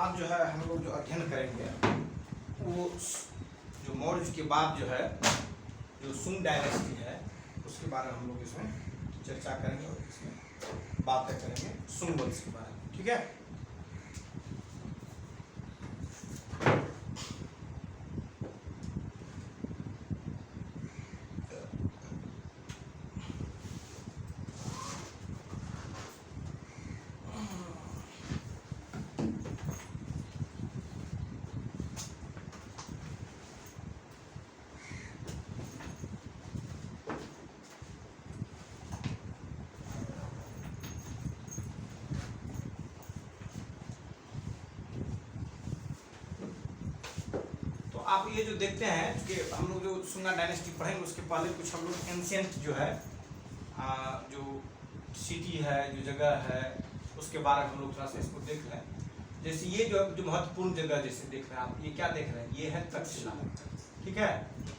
आज जो है हम लोग जो अध्ययन करेंगे वो जो मौर्य के बाद जो है जो सुंग डायनेस्टी है उसके बारे में हम लोग इसमें चर्चा करेंगे और इसमें बातें करेंगे सुंग वंश के बारे में। ठीक है। आप ये जो देखते हैं कि हम लोग जो सुंगा डायनेस्टी पढ़ेंगे उसके पहले कुछ हम लोग एंशिएंट जो है जो सिटी है जो जगह है उसके बारे में हम लोग थोड़ा सा इसको देख लें। जैसे ये जो महत्वपूर्ण जगह जैसे देख रहे हैं आप, ये क्या देख रहे हैं, ये है तक्षशिला। ठीक है,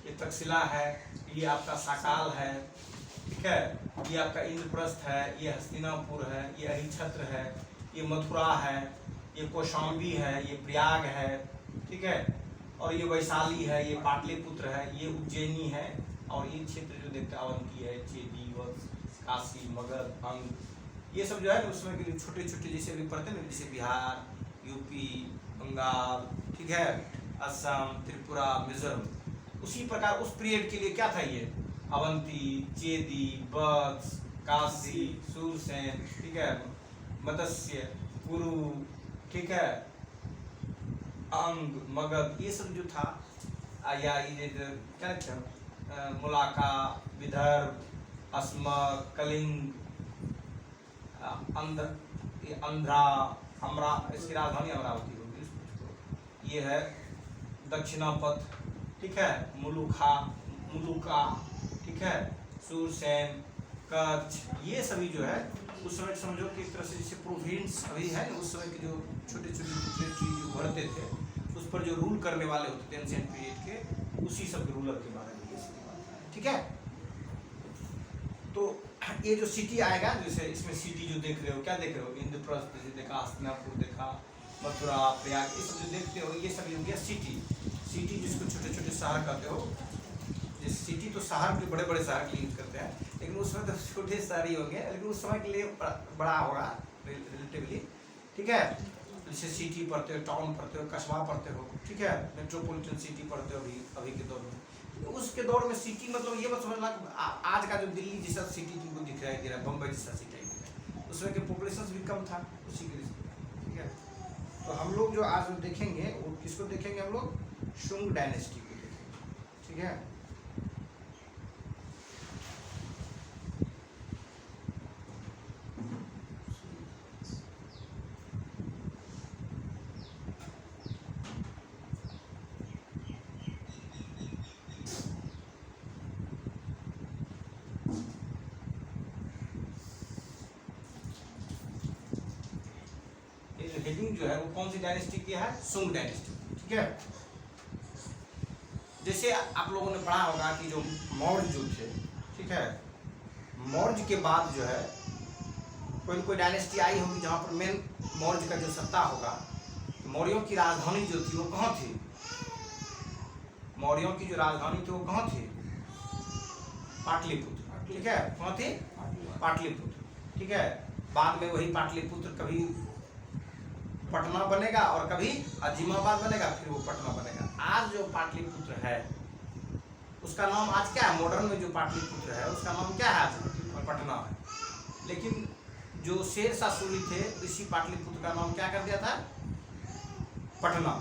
ये तक्षशिला है, ये आपका साकाल है, ठीक है, ये आपका इंद्रप्रस्थ है, ये हस्तिनापुर है, ये अहिछत्र है, ये मथुरा है, ये कौशाम्बी है, ये प्रयाग है, ठीक है, और ये वैशाली है, ये पाटलिपुत्र है, ये उज्जैनी है, और ये क्षेत्र जो देखते हैं अवंती है, चेदी, वत्स, काशी, मगध, अंग, ये सब जो है उसमें छोटे छोटे जैसे अभी पढ़ते हैं, जैसे बिहार, यूपी, बंगाल, ठीक है, असम, त्रिपुरा, मिजोरम, उसी प्रकार उस पीरियड के लिए क्या था ये अवंती, चेदी, वत्स, काशी, सूरसेन, ठीक है, मत्स्य, कुरु, ठीक है, अंग, मगध, ये सब जो था या ये क्या कहते मुलाका, विदर्भ, अस्मक, कलिंग, अंध्रा, अमरा, इसकी राजधानी अमरावती होगी। ये है दक्षिणापथ, ठीक है, मुलुका, ठीक है, सूरसेन, कच्छ, ये सभी जो है उस समय समझो कि एक तरह से जैसे प्रोविंस अभी है उस समय के जो छोटे छोटे टेरिटरी जो बढ़ते थे उस पर जो रूल करने वाले होते थे एंशिएंट पीरियड के, उसी सब रूलर के बारे में ये सब बात है। ठीक है, तो ये जो सिटी आएगा जैसे इसमें सिटी जो देख रहे हो, क्या देख रहे हो, इंद्रप्रस्थ जैसे देखा, हस्तिनापुर देखा, मथुरा, प्रयाग, ये सब जो देखते हो ये सब हो गया सिटी। सिटी जिसको छोटे छोटे शहर कहते हो, जैसे सिटी तो शहर के बड़े बड़े शहर के लिए यूज करते हैं, लेकिन उस समय तो छोटे शहर ही होंगे, लेकिन उस समय के लिए बड़ा होगा रिलेटिवली। ठीक है, जैसे सिटी पढ़ते हो, टाउन पढ़ते हो, कस्बा पढ़ते हो, ठीक है, मेट्रोपॉलिटन सिटी पढ़ते हो अभी के दौर में। उसके दौर में सिटी मतलब ये मत समझना आज का जो दिल्ली जैसा सिटी तुमको दिखाई दे रहा है, बम्बई जैसा सिटी, उसमें के पॉपुलेशन भी कम था उसी के लिए। ठीक है, तो हम लोग जो आज देखेंगे वो किसको देखेंगे, हम लोग शुंग डायनेस्टी को देखेंगे। ठीक है, हेडिंग जो है वो कौन सी डायनेस्टी की है, सुंग डायनेस्टी। ठीक है, जैसे आप लोगों ने पढ़ा होगा कि जो मौर्य जो थे, ठीक है, मौर्य के बाद जो है कोई न कोई डायनेस्टी आई होगी जहाँ पर मेन मौर्य का जो सत्ता होगा। तो मौर्यों की राजधानी जो थी वो कहाँ थी, मौर्यों की जो राजधानी थी वो कहाँ थी, पाटलिपुत्र। ठीक है, कहाँ थी, पाटलिपुत्र। ठीक है, बाद में वही पाटलिपुत्र कभी पटना बनेगा और कभी अजीमाबाद बनेगा, फिर वो पटना बनेगा। आज जो पाटलिपुत्र है उसका नाम आज क्या है, मॉडर्न में जो पाटलिपुत्र है उसका नाम क्या है, आज पटना है। लेकिन जो शेरशाह सूरी थे इसी पाटलिपुत्र का नाम क्या कर दिया था, पटना।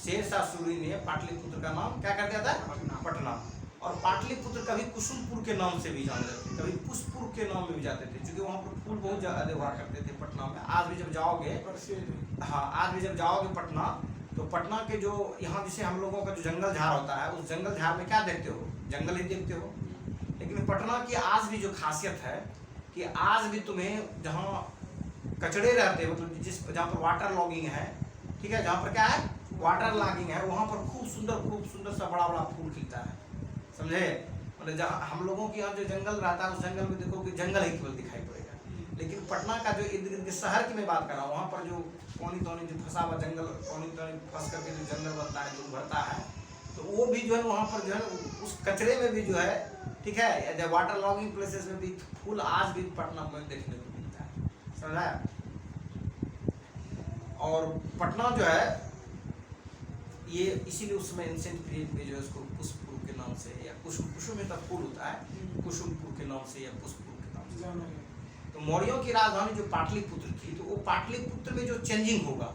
शेरशाह सूरी ने पाटलिपुत्र का नाम क्या कर दिया था, पटना। और पाटलिपुत्र कभी कुसुमपुर के नाम से भी जाने जाते थे, कभी पुष्पुर के नाम में भी जाते थे, क्योंकि वहाँ पर फूल बहुत ज़्यादा हुआ करते थे पटना में। आज भी जब जाओगे, हाँ, आज भी जब जाओगे पटना, तो पटना के जो यहाँ जैसे हम लोगों का जो जंगल झाड़ होता है, उस जंगल झाड़ में क्या देखते हो, जंगल ही देखते हो। लेकिन पटना की आज भी जो खासियत है कि आज भी तुम्हें जहाँ कचड़े रहते हैं, मतलब जहाँ पर वाटर लॉगिंग है, ठीक है, जहाँ पर क्या है, वाटर लॉगिंग है, वहाँ पर खूब सुंदर सा बड़ा बड़ा फूल खिलता है, समझे। मतलब जहाँ हम लोगों के यहाँ जो जंगल रहता है उस जंगल में देखो कि जंगल ही केवल दिखाई पड़ेगा, लेकिन पटना का जो इर्द गिर्द के शहर की मैं बात कर रहा हूँ, वहाँ पर जो पौनी तौनी जो फंसा हुआ जंगल, पौनी तौनी फंस करके जो जंगल बनता है, जो उभरता है, तो वो भी जो है वहाँ पर जो है उस कचरे में भी जो है, ठीक है, वाटर लॉगिंग प्लेसेस में भी फूल आज भी पटना में देखने को मिलता है, समझा। और पटना जो है ये इसीलिए उसमें एंशिएंट पीरियड में जो है उसको पुष्पपुर के नाम से, या कुसुम में तब फूल होता है, कुसुमपुर के नाम से या पुष्पपुर के नाम से। तो मौर्यों की राजधानी जो पाटलिपुत्र थी, तो वो पाटलिपुत्र में जो चेंजिंग होगा,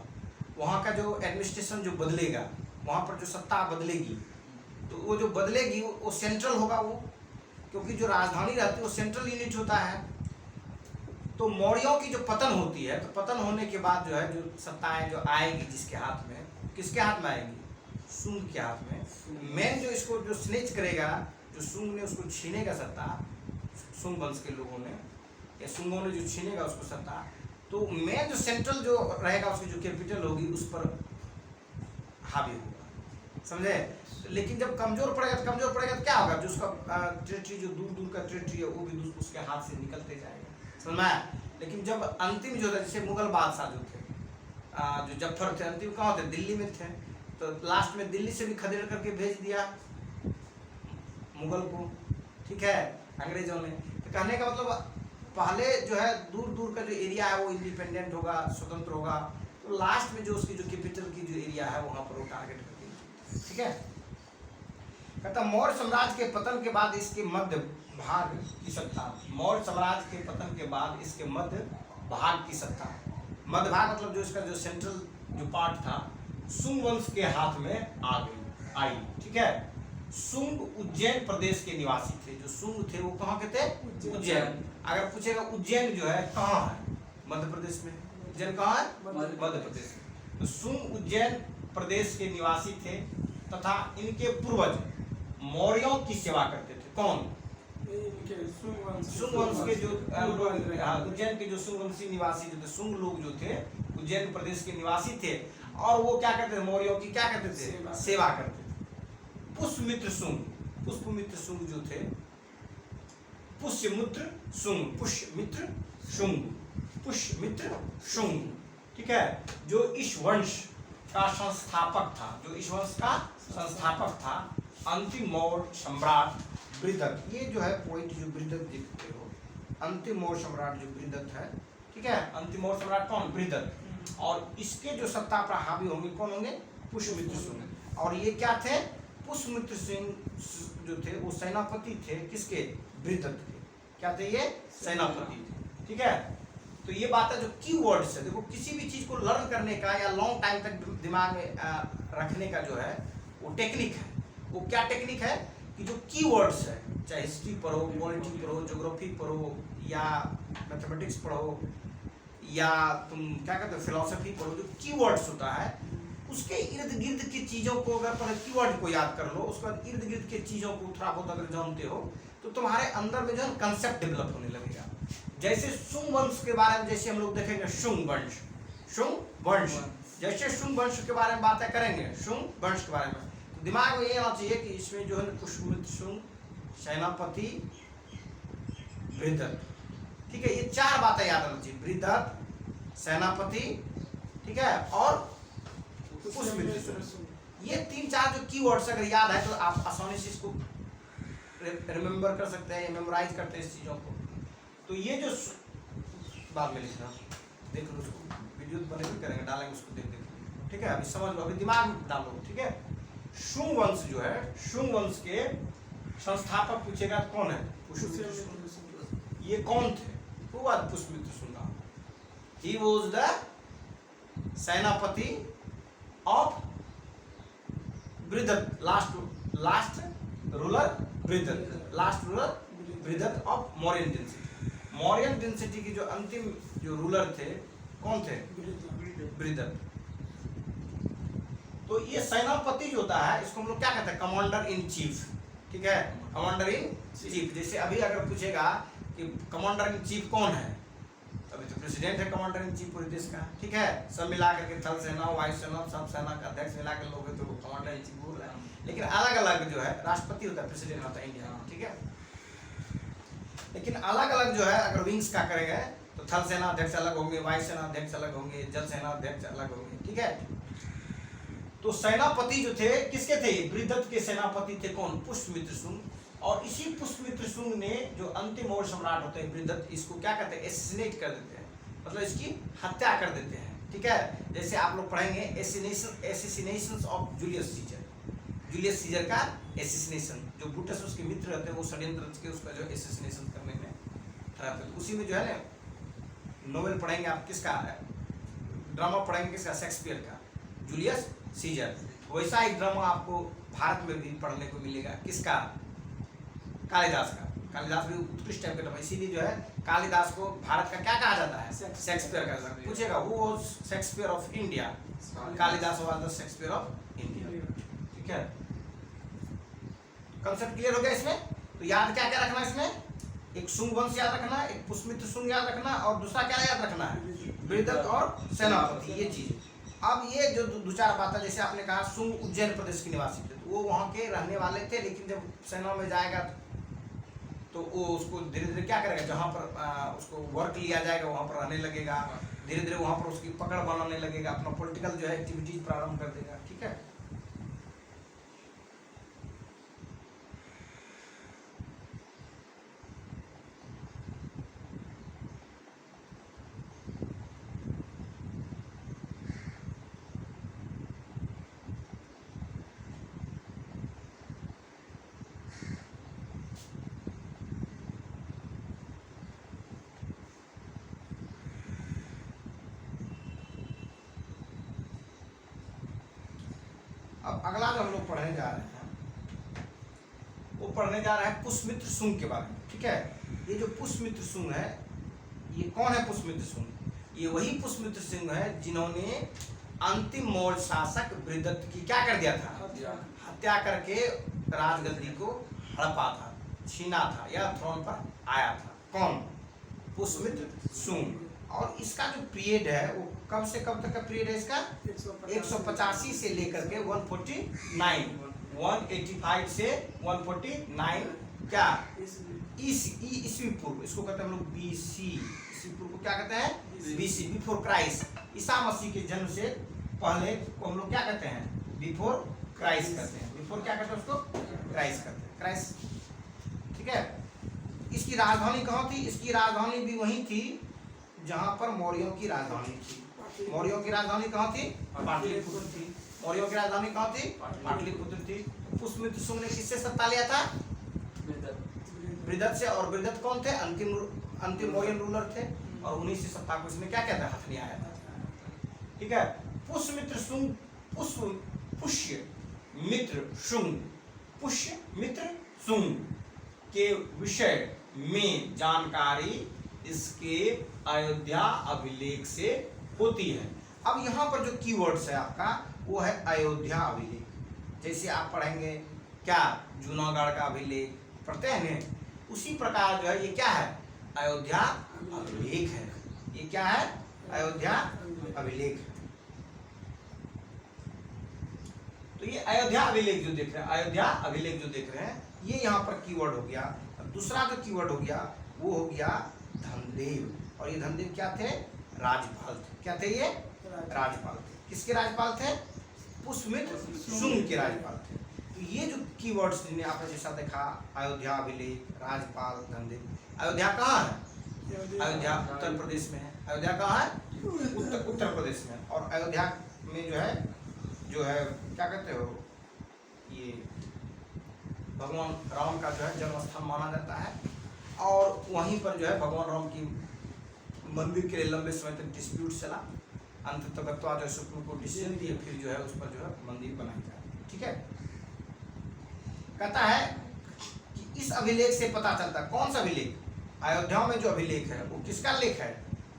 वहाँ का जो एडमिनिस्ट्रेशन जो बदलेगा, वहाँ पर जो सत्ता बदलेगी, तो वो जो बदलेगी वो सेंट्रल होगा, वो क्योंकि जो राजधानी रहती है वो सेंट्रल यूनिट होता है। तो मौर्यों की जो पतन होती है, तो पतन होने के बाद जो है जो सत्ताएं जो आएगी जिसके हाथ में, किसके हाथ में आएगी? शुंग के हाथ में। मेन जो इसको जो स्नेच करेगा, जो शुंग ने उसको छीनेगा सत्ता, शुंग वंश के लोगों ने या शुंगों ने जो छीनेगा उसको सत्ता, तो मेन जो सेंट्रल जो रहेगा उसकी जो कैपिटल होगी उस पर हावी होगा, समझे। लेकिन जब कमजोर पड़ेगा तो क्या होगा, जो उसका टेरिटरी जो दूर दूर का टेरिटरी है वो भी उसके हाथ से निकलते जाएगा, समझ में। लेकिन जब अंतिम जो था, जैसे मुगल बादशाह जो थे, जो जफर थे, अंतिम कहाँ थे? दिल्ली में थे, तो लास्ट में दिल्ली से भी खदेड़ करके भेज दिया मुगल को, ठीक है, अंग्रेजों ने। तो कहने का मतलब पहले जो है दूर दूर का जो एरिया है वो इंडिपेंडेंट होगा, स्वतंत्र होगा, तो लास्ट में जो उसकी जो कैपिटल की जो एरिया है वहाँ पर वो टारगेट करती है, ठीक है। कहता मौर्य साम्राज्य के पतन के बाद इसके मध्य भाग की सत्ता, मौर्य साम्राज्य के पतन के बाद इसके मध्य भाग की सत्ता, मध्य भाग मतलब जो इसका जो सेंट्रल जो पार्ट था शुंग वंश के हाथ में आई, ठीक है। शुंग उज्जैन प्रदेश के निवासी थे, जो शुंग थे वो कहाँ के थे? उज्जैन। अगर पूछेगा उज्जैन जो है कहाँ है? मध्य प्रदेश में। उज्जैन कहाँ है? मध्य प्रदेश में। तो शुंग उज्जैन प्रदेश के निवासी थे तथा इनके पूर्वज मौर्यों की सेवा करते थे। कौन? शुंग वंश के जो उज्जैन के जो शुंग वंशी निवासी जो थे, शुंग लोग जो थे उज्जैन प्रदेश के निवासी थे, और वो क्या करते थे? मौर्यों की क्या करते थे? सेवा करते थे। पुष्यमित्र शुंग जो थे, पुष्यमित्र शुंग, ठीक है, जो इस वंश का संस्थापक था, अंतिम मौर्य सम्राट बृहदत्त। ये जो है पॉइंट जो बृहदत्त देखते हो, अंतिम मौर्य सम्राट जो बृहदत्त है, ठीक है, अंतिम मौर्य सम्राट कौन? बृहदत्त। और इसके जो सत्ता पर हावी होंगे कौन होंगे? पुष्यमित्र शुंग। और ये क्या थे? पुष्यमित्र सिंह जो थे वो सेनापति थे, किसके? बृहदत्त के। क्या थे ये? सेनापति थे, ठीक है। तो ये बात है जो कीवर्ड्स है, देखो किसी भी चीज को लर्न करने का या लॉन्ग टाइम तक दिमाग में रखने का जो है वो टेक्निक है। वो क्या टेक्निक है कि जो कीवर्ड्स है, चाहे हिस्ट्री पढ़ो, पॉलिटी पढ़ो, ज्योग्राफी पढ़ो, या मैथमेटिक्स पढ़ो, या तुम क्या कहते हो फिलॉसफी पढ़ो, जो कीवर्ड्स होता है उसके इर्द गिर्द की चीजों को अगर पहले कीवर्ड को याद कर लो, उसके बाद इर्द गिर्द की चीजों को थोड़ा बहुत अगर जानते हो तो तुम्हारे अंदर में जो है कंसेप्ट डेवलप होने लगेगा। जैसे शुंग वंश के बारे में जैसे हम लोग देखेंगे, शुंग वंश, जैसे शुंग वंश के बारे में बातें करेंगे, शुंग वंश के बारे में, तो दिमाग में ये आना चाहिए कि इसमें जो है पुष्यमित्र शुंग, सेनापति बृहदत्त, ठीक है, ये चार बातें याद आना चाहिए। बृहदत्त, सेनापति, ठीक है, और पुष्यमित्र शुंग। ये तीन चार जो कीवर्ड्स अगर याद है तो आप आसानी से इसको रिमेम्बर कर सकते हैं या मेमोराइज करते हैं इस चीजों को। तो ये जो बाद में लिखना, देख लो उसको, वीडियो बने भी करेंगे, डालेंगे उसको, देख देख, ठीक है। अभी समझ लो, अभी दिमाग में डालो, ठीक है। शुंग वंश जो है, शुंग वंश के संस्थापक पूछेगा तो कौन है? पुष्यमित्र शुंग। ये कौन थे? Who was Pushyamitra Shunga? He was the सेनापति of Brihadatta, last ruler Brihadatta of Mauryan density. Mauryan density की जो अंतिम जो रूलर थे कौन थे? बृहदत्त। तो ये सेनापति जो होता है इसको हम लोग क्या कहते हैं? कमांडर इन चीफ, ठीक है, कमांडर इन चीफ। जैसे अभी अगर पूछेगा कि कमांडर इन चीफ कौन है, अभी तो प्रेसिडेंट है कमांडर इन चीफ पूरे देश का, ठीक है, सब मिला करके थल सेना, वायु सेना, सब सेना का अध्यक्ष मिला कर लोग तो कमांडर इन चीफ बोल रहे हैं। लेकिन अलग अलग जो है राष्ट्रपति होता है, प्रेसिडेंट होता है इंडिया, ठीक है। लेकिन अलग अलग जो है अगर विंग्स का करेंगे तो थल सेना अध्यक्ष अलग होंगे, वायु सेना अध्यक्ष अलग होंगे, जल सेना अध्यक्ष अलग होंगे, ठीक है। तो सेनापति जो थे किसके थे? बृहदत्त के सेनापति थे कौन? पुष्यमित्र शुंग। और इसी पुष्यमित्र शुंग ने जो अंतिम मौर्य सम्राट होते हैं बृहदत्त, इसको क्या कहते हैं? एसिनेट कर देते हैं, मतलब इसकी हत्या कर देते हैं, ठीक है। जैसे आप लोग पढ़ेंगे assassination of Julius Caesar, Julius Caesar का एसिसिनेशन, जो ब्रूटस उसके मित्र रहते हैं वो षड्यंत्र रच के उसका जो एसिसिनेशन करने में ठहराते हैं। उसी में जो है ना नोवेल पढ़ेंगे आप, किसका ड्रामा पढ़ेंगे, किसका? शेक्सपियर का जूलियस सीजर। वैसा ही ड्रामा आपको भारत में भी पढ़ने को मिलेगा, किसका? कालिदास का। कालिदास भी उत्कृष्ट टाइप का ड्रामा, इसीलिए जो है कालिदास को भारत का क्या कहा जाता है? शेक्सपियर का। पूछेगा वो Shakespeare of India, Kalidas was the Shakespeare of India, ठीक है। कंसेप्ट क्लियर हो गया इसमें? तो याद क्या क्या रखना है इसमें? एक शुंग वंश याद रखना, एक पुष्यमित्र शुंग याद रखना, और दूसरा क्या याद रखना है? बृहदत्त और सेनापति, ये चीज। अब ये जो दो चार बातें, जैसे आपने कहा शुंग उज्जैन प्रदेश के निवासी थे, तो वो वहाँ के रहने वाले थे, लेकिन जब सेना में जाएगा तो वो उसको धीरे धीरे क्या करेगा, जहाँ पर उसको वर्क लिया जाएगा वहाँ पर रहने लगेगा, धीरे धीरे वहाँ पर उसकी पकड़ बनाने लगेगा, अपना पॉलिटिकल जो है एक्टिविटीज प्रारंभ कर देगा, ठीक है। अब अगला जो हम लोग पढ़ने जा रहे हैं वो पढ़ने जा रहे हैं पुष्यमित्र शुंग के बारे में, ठीक है। ये जो पुष्यमित्र शुंग है, ये कौन है पुष्यमित्र शुंग? ये वही पुष्यमित्र शुंग है जिन्होंने अंतिम मौर्य शासक बृहदत्त की क्या कर दिया था? हत्या करके राजगद्दी को हड़पा था, छीना था, या थ्रोन पर आया था। कौन? पुष्यमित्र शुंग। और इसका जो पीरियड है वो कब से कब तक का पीरियड है इसका? 185 से लेकर के 149, 185 से 149 क्या? ईस्वी पूर्व, इसको कहते हैं हम लोग बीसी। ईस्वी पूर्व को क्या कहते हैं? BC, before Christ. ईसा मसीह के जन्म से पहले को हम लोग क्या कहते हैं? बिफोर क्राइस्ट कहते हैं। बिफोर क्या कहते हैं उसको? क्राइस्ट कहते हैं, क्राइस्ट, ठीक है। इसकी राजधानी कहाँ थी? इसकी राजधानी भी वही थी जहाँ पर मौर्यों की राजधानी थी। मौर्यों की राजधानी कहाँ थी? पाटलिपुत्र थी। मौर्यों की राजधानी कहाँ थी? पाटलिपुत्र थी। पुष्यमित्र शुंग ने किससे सत्ता लिया था? बृहदत्त से। और बृहदत्त कौन थे? अंतिम मौर्य रूलर थे, और उन्हीं से सत्ता को इसने क्या कहता है? हाथ में आया था, ठीक है। पुष्यमित्र शुंग, पुष्यमित्र शुंग, पुष्यमित्र शुंग के विषय में जानकारी इसके अयोध्या अभिलेख से होती है। अब यहाँ पर जो कीवर्ड्स है आपका वो है अयोध्या अभिलेख। जैसे आप पढ़ेंगे क्या? जूनागढ़ का अभिलेख पढ़ते हैं, उसी प्रकार जो है ये क्या है? अयोध्या अभिलेख है। ये क्या है? अयोध्या अभिलेख है। तो ये अयोध्या अभिलेख जो देख रहे हैं, अयोध्या अभिलेख जो देख रहे हैं, ये यहाँ पर कीवर्ड हो गया। दूसरा जो कीवर्ड हो गया वो हो गया धनदेव। और ये धनदेव क्या थे? राजपाल थे। क्या थे ये? राजपाल थे। किसके राजपाल थे? पुष्यमित्र शुंग के राजपाल थे। तो ये जो कीवर्ड्स जिन्हें आपने जैसा देखा, अयोध्या अभिलेख, राजपाल, धनदेव। अयोध्या कहाँ है? अयोध्या उत्तर प्रदेश में है। अयोध्या कहाँ है? उत्तर प्रदेश में। और अयोध्या में जो है क्या कहते हो, ये भगवान राम का जो है जन्म स्थान माना जाता है। और वहीं पर जो है भगवान राम की मंदिर के लिए लंबे समय तक डिस्प्यूट चला। अंततः गत्वा जो सुप्रीम कोर्ट डिसीजन दिए, फिर जो है उस पर जो है मंदिर बनाई जाए, ठीक है। कहता है कि इस अभिलेख से पता चलता, कौन सा अभिलेख? अयोध्या में जो अभिलेख है वो किसका लेख है?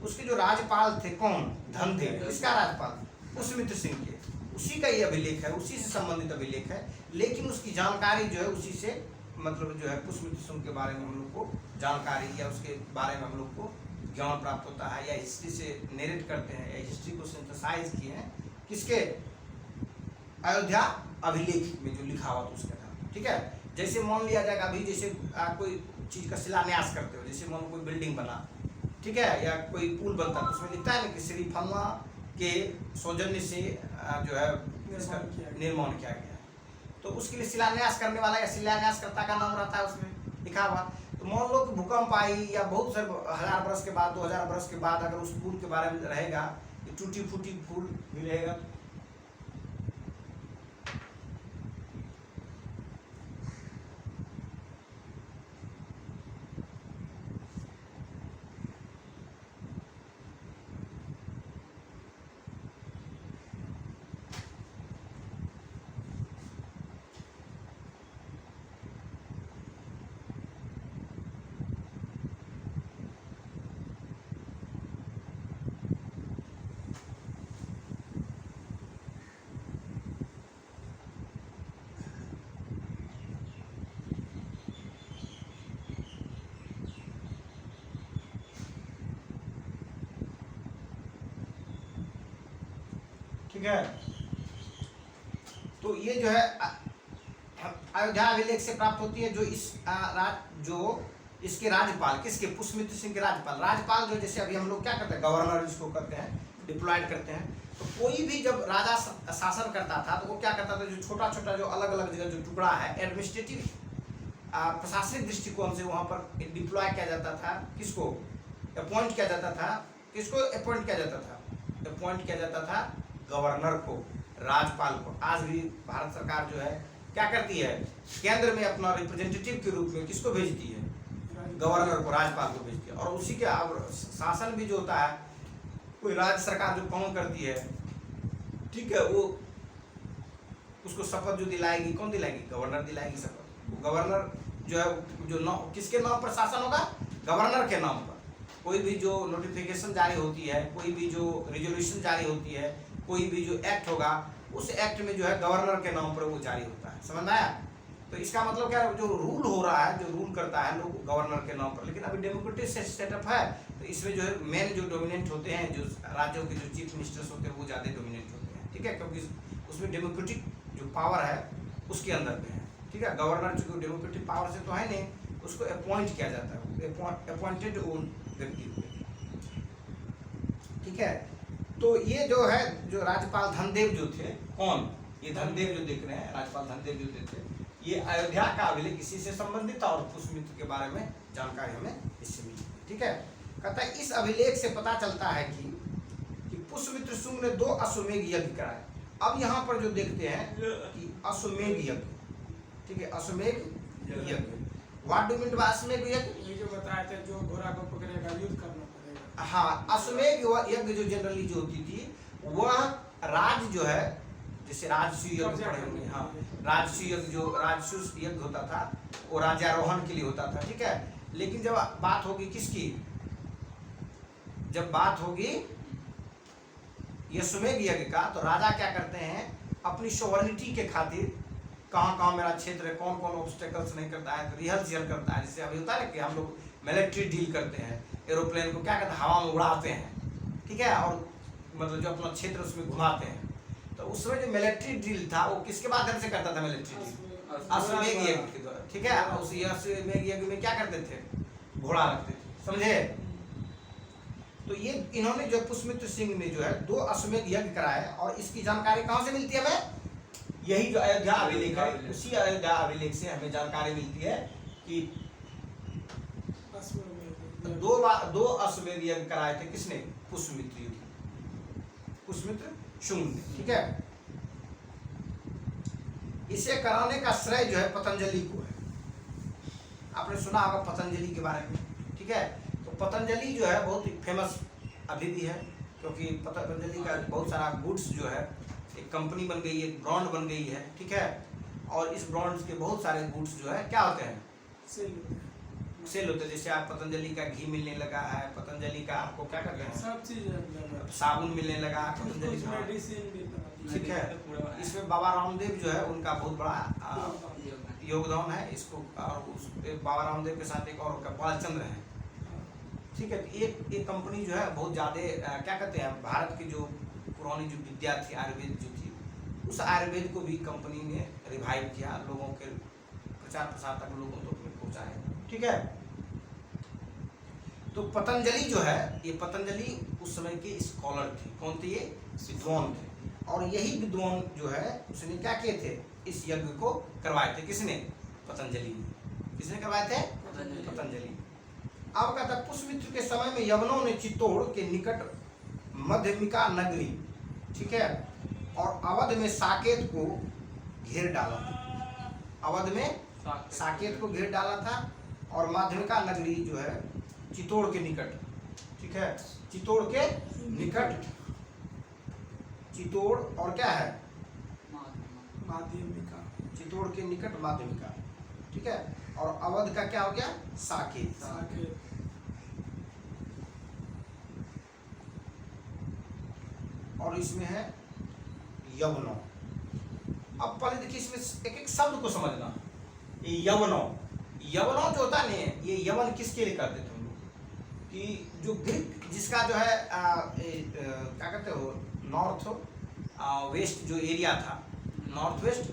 उसके जो राजपाल थे कौन? धनदेव। किसका राजपाल? पुष्यमित्र सिंह के। उसी का ये अभिलेख है, उसी से संबंधित अभिलेख है। लेकिन उसकी जानकारी जो है उसी से, मतलब जो है पुष्यमित्र शुंग के बारे में हम लोग को जानकारी, या उसके बारे में हम लोग को ज्ञान प्राप्त होता है, या हिस्ट्री से नेरेट करते हैं, या हिस्ट्री को सिंथेसाइज किए हैं किसके? अयोध्या अभिलेख में जो लिखा हुआ था उसके नाम, ठीक है। जैसे मान लिया जाएगा अभी, जैसे कोई चीज़ का शिलान्यास करते हो, जैसे मानो कोई बिल्डिंग बना, ठीक है, या कोई पुल बनता है तो उसमें लिखता है ना कि श्री फलना के सौजन्य से जो है इसका निर्माण किया गया है, तो उसके लिए शिलान्यास करने वाला या शिलान्यासकर्ता का नाम रहता है उसमें लिखा हुआ। तो मान लो कि भूकंप आई या बहुत सारे 1000 वर्ष के बाद 2000 वर्ष के बाद अगर उस पुल के बारे में रहेगा, टूटी फूटी पुल भी रहेगा, ठीक है। तो ये जो है अयोध्या अभिलेख से प्राप्त होती है, जो इसके राज्यपाल, किसके, पुष्यमित्र सिंह के राज्यपाल जो, जैसे अभी हम लोग क्या करते हैं, गवर्नर जिसको करते हैं, डिप्लॉयड करते हैं। तो कोई भी जब राजा शासन करता था तो वो क्या करता था, जो छोटा छोटा जो अलग अलग जगह जो टुकड़ा है, एडमिनिस्ट्रेटिव प्रशासनिक दृष्टिकोण से वहां पर डिप्लॉय किया जाता था, किसको अपॉइंट किया जाता था, किसको अपॉइंट किया जाता था, अपॉइंट किया जाता था गवर्नर को, राज्यपाल को। आज भी भारत सरकार जो है क्या करती है, केंद्र में अपना रिप्रेजेंटेटिव के रूप में किसको भेजती है, गवर्नर को, राज्यपाल को भेजती है। और उसी के शासन भी जो होता है, कोई राज्य सरकार जो काम करती है, ठीक है, वो उसको शपथ जो दिलाएगी, कौन दिलाएगी, गवर्नर दिलाएगी शपथ। गवर्नर जो है जो किसके नाम पर शासन होगा, गवर्नर के नाम पर। कोई भी जो नोटिफिकेशन जारी होती है, कोई भी जो रिजोल्यूशन जारी होती है, कोई भी जो एक्ट होगा, उस एक्ट में जो है गवर्नर के नाम पर वो जारी होता है, समझ में आया। तो इसका मतलब क्या है, जो रूल हो रहा है, जो रूल करता है लोग गवर्नर के नाम पर। लेकिन अभी डेमोक्रेटिक सेटअप है, तो इसमें जो है मेन जो डोमिनेंट होते हैं, जो राज्यों के जो चीफ मिनिस्टर्स होते हैं, वो ज़्यादा डोमिनेंट होते हैं, ठीक है, क्योंकि उसमें डेमोक्रेटिक जो पावर है उसके अंदर में है, ठीक है। गवर्नर जो डेमोक्रेटिक पावर से तो है नहीं, उसको अपॉइंट किया जाता है, अपॉइंटेड ओन व्यक्ति, ठीक है। तो ये जो है, जो राज्यपाल धनदेव जो थे, कौन, ये धनदेव जो देख रहे हैं, राज्यपाल धनदेव जो थे, ये अयोध्या का अभिलेख इसी से संबंधित था, और पुष्यमित्र के बारे में जानकारी हमें इससे मिली, ठीक है। कहता है इस अभिलेख से पता चलता है कि पुष्यमित्र शुंग ने 2 अश्वमेध यज्ञ कराए। अब यहाँ पर जो देखते हैं कि अश्वमेध यज्ञ, ठीक है, अश्वमेध यज्ञ, व्हाट डू मीन बाय अश्वमेध यज्ञ, ये जो बताया था, जो घोड़ा को पकड़ेगा युद्ध करना पड़ेगा। हाँ, अश्वमेध यज्ञ जो जनरली जो होती थी, वह राज जो है, जैसे राजसूय यज्ञ पढ़े होंगे, हाँ, राजसूय यज्ञ जो राजसूय यज्ञ होता था, वो राज्यारोहण के लिए होता था, ठीक है। लेकिन जब बात होगी किसकी, जब बात होगी अश्वमेध यज्ञ का, तो राजा क्या करते हैं, अपनी सोवर्निटी के खातिर, कहाँ कहाँ मेरा क्षेत्र है, कौन कौन ऑब्स्टेकल्स नहीं करता है, तो रिहर्सल करता है। जैसे अभी होता है ना कि हम लोग मिलिट्री डील करते हैं, एरोप्लेन को क्या करते हैं, हवा में उड़ाते हैं, ठीक है, और मतलब जो अपना क्षेत्र उसमें घुमाते हैं। तो उसमें जो मिलिट्री ड्रिल था, वो किसके माध्यम से करता था, मिलिट्री ड्रिल अश्वमेध यज्ञ के द्वारा, ठीक है। उस अश्वमेध यज्ञ में क्या करते थे, घोड़ा रखते थे, समझे। तो ये इन्होंने जो पुष्यमित्र सिंह ने जो है 2 अश्वमेध यज्ञ कराए, और इसकी जानकारी कहाँ से मिलती है हमें, यही जो अयोध्या अभिलेख है, उसी अयोध्या अभिलेख से हमें जानकारी मिलती है कि 2 अश्वमेध यज्ञ कराए थे, किसने, पुष्यमित्र शुंग ने, ठीक है। इसे कराने का श्रेय जो है पतंजलि को है। आपने सुना होगा पतंजलि के बारे में, ठीक है। तो पतंजलि जो है बहुत ही फेमस अभी भी है, क्योंकि पतंजलि का बहुत सारा गुड्स जो है, एक कंपनी बन गई है, एक ब्रांड बन गई है, ठीक है। और इस ब्रांड के बहुत सारे गुड्स जो है क्या होते हैं, सेल होते हैं। जैसे आप पतंजलि का घी मिलने लगा है, पतंजलि का आपको क्या कहते हैं, सब चीज साबुन मिलने लगा पतंजलि का, ठीक है। इसमें बाबा रामदेव जो है, उनका बहुत बड़ा योगदान है इसको, और उस बाबा रामदेव के साथ एक और बालचंद्र है, ठीक है। एक कंपनी जो है बहुत ज़्यादा क्या कहते हैं, भारत की जो पुरानी जो विद्या थी, आयुर्वेद जो थी, उस आयुर्वेद को भी कंपनी ने रिवाइव किया, लोगों के प्रचार प्रसार तक लोगों तक पहुँचाया, ठीक है। तो पतंजलि जो है, ये पतंजलि उस समय के स्कॉलर थे। कौन थे ये? विद्वान थे। और यही विद्वान जो है उसने क्या किए थे, इस यज्ञ को करवाए थे। किसने? पतंजलि ने। किसने करवाए थे? पतंजलि। अब कहता है पुष्यमित्र के समय में यवनों ने चित्तौड़ के निकट मध्यमिका नगरी, ठीक है, और अवध में साकेत को घेर डाला था। अवध में साकेत को घेर डाला था और माध्यमिका नगरी जो है चित्तौड़ के निकट, ठीक है, चित्तौड़ के निकट, चित्तौड़ और क्या है? माध्यमिका। चित्तौड़ के निकट माध्यमिका, ठीक है, और अवध का क्या हो गया? साकेत। साकेत। और इसमें है यवनों। अब पहले देखिए इसमें एक एक शब्द को समझना। ये यवनों, यवनों जो होता है ना, ये यवन किसके लिए करते थे हम लोग? कि जो ग्रीक जिसका जो है क्या कहते हो, नॉर्थ वेस्ट जो एरिया था, नॉर्थ वेस्ट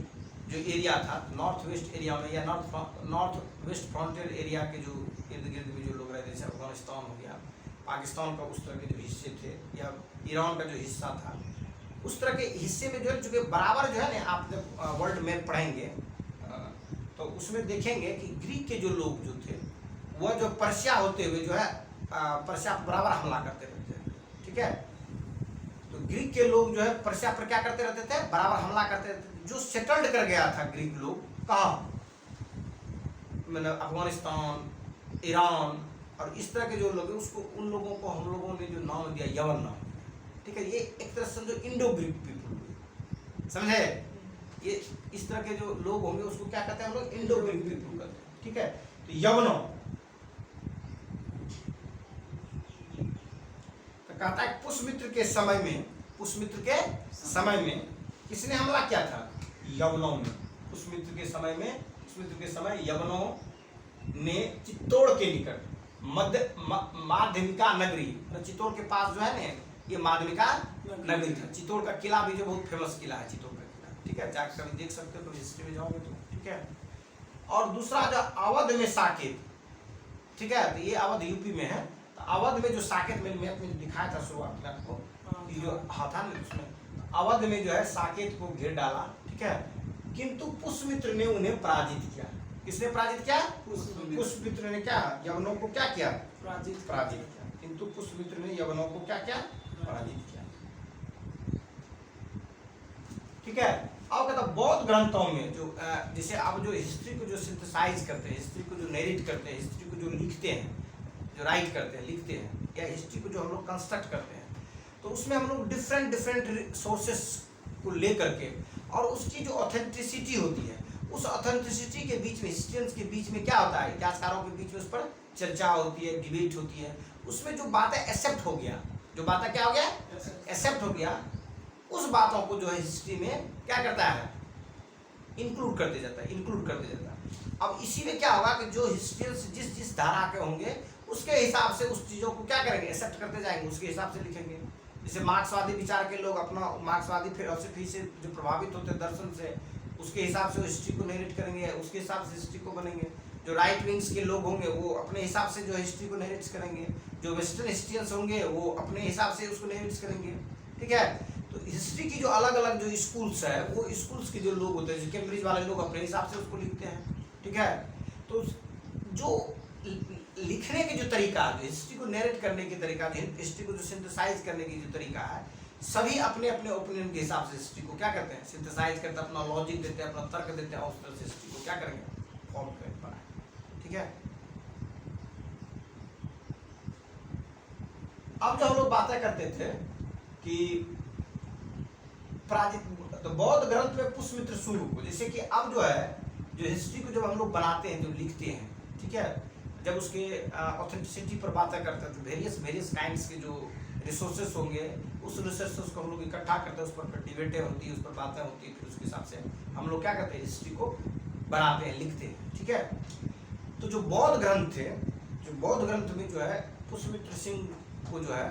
जो एरिया था, नॉर्थ वेस्ट एरिया में या नॉर्थ वेस्ट फ्रंटियर एरिया के जो इर्द गिर्द में जो लोग रहते थे, अफगानिस्तान हो गया, पाकिस्तान का उस तरह के जो हिस्से थे, या ईरान का जो हिस्सा था, उस तरह के हिस्से में जो है, चूंकि बराबर जो है ना, आप जब वर्ल्ड मैप पढ़ेंगे तो उसमें देखेंगे कि ग्रीक के जो लोग जो थे, वह जो पर्शिया होते हुए जो है पर्शिया पर बराबर हमला करते रहते हैं, ठीक है। तो ग्रीक के लोग जो है पर्शिया पर क्या करते रहते थे? बराबर हमला करते रहते थे। जो सेटल्ड कर गया था ग्रीक लोग, कहाँ? मतलब अफगानिस्तान, ईरान और इस तरह के जो लोग हैं, उसको उन लोगों को हम लोगों ने जो नाम दिया यवन नाम, ठीक है। ये एक तरह से जो इंडो ग्रीक पीपल, समझे? ये इस तरह के जो लोग होंगे उसको क्या कहते हैं हम लोग? इंडो ग्रीक पीपल कहते हैं, ठीक है। तो यवनों, तो कहता है पुष्यमित्र के समय में, पुष्यमित्र के समय में किसने हमला किया था? यवनों ने। पुष्यमित्र के समय में, पुष्यमित्र के समय यवनों ने चित्तौड़ के निकट माध्यमिका नगरी, चित्तौड़ के पास जो है ना, ये माध्यमिका नगरी था। चित्तौड़ का किला भी जो बहुत फेमस किला है, चित्तौड़ का किला, ठीक है, जाकर कभी देख सकते हो, कभी हिस्ट्री में जाओगे तो, ठीक है। और दूसरा जो अवध में साकेत, ठीक है, तो ये अवध यूपी में है। तो अवध में जो साकेत मैंने मैप में दिखाया था शुरुआत में आपको, ये जो था ना, उसमें अवध में जो है साकेत को घेर डाला, ठीक है, किंतु पुष्यमित्र ने उन्हें पराजित किया। किसने पराजित किया? पुष्यमित्र ने क्या यवनों को क्या किया? पराजित किया। किंतु पुष्यमित्र ने यवनों को क्या किया? पराजित किया, ठीक है। अब कहता बौद्ध ग्रंथों में जो जैसे अब जो हिस्ट्री को जो सिंथेसाइज करते हैं, हिस्ट्री को जो नरेट करते हैं, हिस्ट्री को जो लिखते हैं, जो राइट करते हैं, लिखते हैं, या हिस्ट्री को जो हम लोग कंस्ट्रक्ट करते हैं, तो उसमें हम लोग डिफरेंट सोर्सेस को लेकर के, और उसकी जो ऑथेंटिसिटी होती है, उस ऑथेंटिसिटी के बीच में, हिस्ट्रियंस के बीच में क्या होता है, इतिहासकारों के बीच में उस पर चर्चा होती है, डिबेट होती है। उसमें जो बातें एक्सेप्ट हो गया, जो बातें क्या हो गया? एक्सेप्ट हो गया, उस बातों को जो है हिस्ट्री में क्या करता है? इंक्लूड करते जाता है, इंक्लूड करते जाता है। अब इसी में क्या होगा कि जो हिस्ट्रियंस जिस जिस धारा के होंगे, उसके हिसाब से उस चीज़ों को क्या करेंगे? एक्सेप्ट करते जाएंगे, उसके हिसाब से लिखेंगे। जैसे मार्क्सवादी विचार के लोग अपना मार्क्सवादी फिलॉसफी से जो प्रभावित होते हैं, दर्शन से, उसके हिसाब से हिस्ट्री को नरेट करेंगे, उसके हिसाब से हिस्ट्री को बनेंगे। जो राइट विंग्स के लोग होंगे वो अपने हिसाब से जो हिस्ट्री को नरेट करेंगे, जो वेस्टर्न हिस्ट्रियंस होंगे वो अपने हिसाब से उसको नरेट करेंगे, ठीक है। तो हिस्ट्री की जो अलग अलग जो स्कूल्स है, वो स्कूल्स के जो लोग होते हैं, कैम्ब्रिज वाले लोग अपने हिसाब से उसको लिखते हैं, ठीक है। तो जो लिखने के जो तरीका, जो हिस्ट्री को नरेट करने के तरीका, हिस्ट्री को जो सिंथेसाइज करने की जो तरीका है, सभी अपने अपने ओपिनियन के हिसाब से हिस्ट्री को क्या करते हैं? सिंथेसाइज करते हैं, अपना लॉजिक देते हैं, अपना तर्क देते हैं, और उस तरह से हिस्ट्री को क्या करेंगे? फॉर्म करेंगे, ठीक है। अब जो हम लोग बातें करते थे कि पराजित, तो बौद्ध ग्रंथ में पुष्यमित्र शुरू को, जैसे कि अब जो है, जो हिस्ट्री को जब हम लोग बनाते हैं, जो लिखते हैं, ठीक है, जब उसके ऑथेंटिसिटी पर बातें करते हैं, तो वेरियस काइंड्स के जो रिसोर्सेस होंगे, उस रिसोर्सेस को हम लोग इकट्ठा करते हैं, उस पर डिबेटें होती है, उस पर बातें होती है, फिर उसके हिसाब से हम लोग क्या करते हैं? हिस्ट्री को बनाते हैं, लिखते हैं, ठीक है। तो जो बौद्ध ग्रंथ थे, जो बौद्ध ग्रंथ में जो है पुष्यमित्र सिंह को जो है,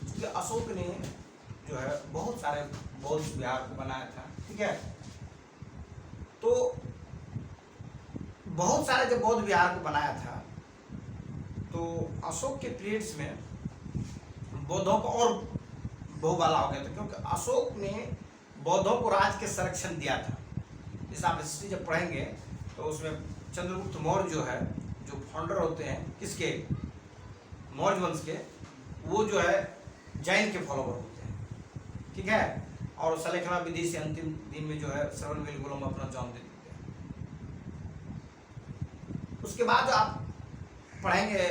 क्योंकि अशोक ने जो है बहुत सारे बौद्ध विहार को बनाया था, ठीक है। तो बहुत सारे जब बौद्ध विहार को बनाया था, तो अशोक के पीरियड्स में बौद्धों को और बहुबाला हो गया था, क्योंकि अशोक ने बौद्धों को राज के संरक्षण दिया था। जैसे आप हिस्ट्री जब पढ़ेंगे तो उसमें चंद्रगुप्त मौर्य जो है, जो फाउंडर होते हैं किसके, मौर्य वंश के, वो जो है जैन के फॉलोवर होते हैं, ठीक है। और सलेखना विधि से अंतिम दिन में जो है श्रवण बेलगोलों में अपना जान दे देते हैं। उसके बाद आप पढ़ेंगे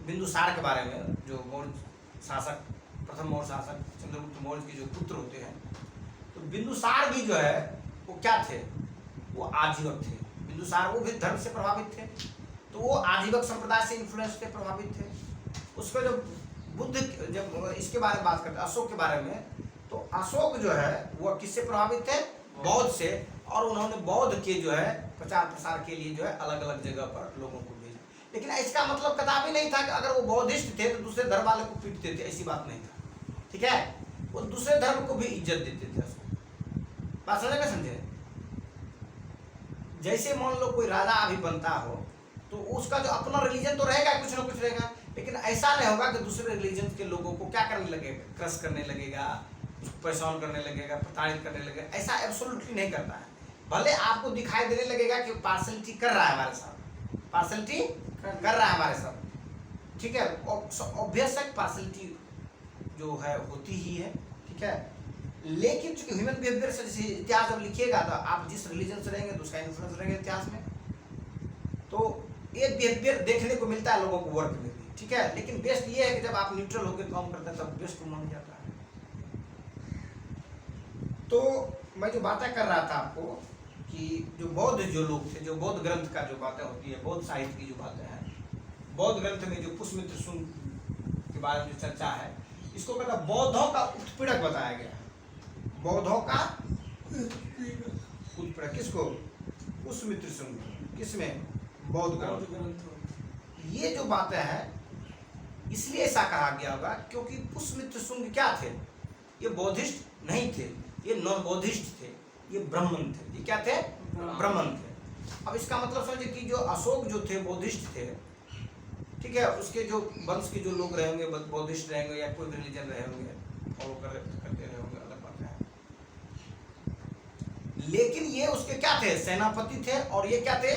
बिंदुसार के बारे में, जो मौर्य शासक, प्रथम मौर्य शासक चंद्रगुप्त मौर्य के जो पुत्र होते हैं। तो बिंदुसार भी जो है वो क्या थे, वो आजीवक थे। बिंदुसार वो भी धर्म से प्रभावित थे, तो वो आजीवक संप्रदाय से इन्फ्लुएंस थे, प्रभावित थे। उसका जो बुद्ध, जब इसके बारे में बात करते हैं अशोक के बारे में, तो अशोक जो है वो किससे प्रभावित थे, बौद्ध से। और उन्होंने बौद्ध के जो है प्रचार प्रसार के लिए जो है अलग अलग जगह पर लोगों को भेजा। लेकिन इसका मतलब कदापि नहीं था कि अगर वो बौद्धिस्ट थे तो दूसरे धर्म वाले को पीटते थे, ऐसी बात नहीं था, ठीक है। वो दूसरे धर्म को भी इज्जत देते थे। बात समझे ना, समझे। जैसे मान लो कोई राजा अभी बनता हो तो उसका जो अपना रिलीजन तो रहेगा, कुछ ना कुछ रहेगा, लेकिन ऐसा नहीं होगा कि दूसरे रिलीजन के लोगों को क्या करने लगेगा, क्रश करने लगेगा, परेशान करने लगेगा, प्रताड़ित करने लगेगा। ऐसा एब्सोल्युटली नहीं करता है। भले आपको दिखाई देने लगेगा कि पार्शलिटी कर रहा है हमारे साथ, पार्शलिटी कर रहा है हमारे साथ, ठीक है। ऑब्वियस है पार्शलिटी जो है होती ही है, ठीक है। लेकिन चूंकि ह्यूमन बिहेवियर से जैसे इतिहास जब लिखिएगा तो आप जिस रिलीजन से रहेंगे तो उसका इन्फ्लुएंस रहेगा इतिहास में। तो एक बिहेवियर देखने को मिलता है लोगों को वर्क में भी, ठीक है। लेकिन बेस्ट ये है कि जब आप न्यूट्रल होकर काम करते हैं तब बेस्ट मान जाता है। तो मैं जो बातें कर रहा था आपको कि जो बौद्ध जो लोग थे, जो बौद्ध ग्रंथ का जो बातें होती है, बौद्ध साहित्य की जो बातें हैं, बौद्ध ग्रंथ में जो पुष्यमित्र शुंग के बारे में जो चर्चा है, इसको कहता बौद्धों का उत्पीड़क बताया गया है। बौद्धों का उत्पीड़क किसको, पुष्यमित्र शुंग, किसमें, बौद्ध ग्रंथ। ये जो बातें हैं इसलिए ऐसा कहा गया होगा क्योंकि पुष्यमित्र शुंग क्या थे, ये बौद्धिस्ट नहीं थे, ये नॉन बौद्धिस्ट थे, ये ब्राह्मण थे। ये क्या थे, ब्राह्मण थे। अब इसका मतलब समझे कि जो अशोक जो थे बौद्धिस्ट थे, ठीक है। उसके जो वंश के जो लोग रहेंगे बौद्धिस्ट रहेंगे या कोई रिलीजन रहे होंगे, फॉलो करते रहे होंगे, अलग बात है। लेकिन ये उसके क्या थे, सेनापति थे, और ये क्या थे,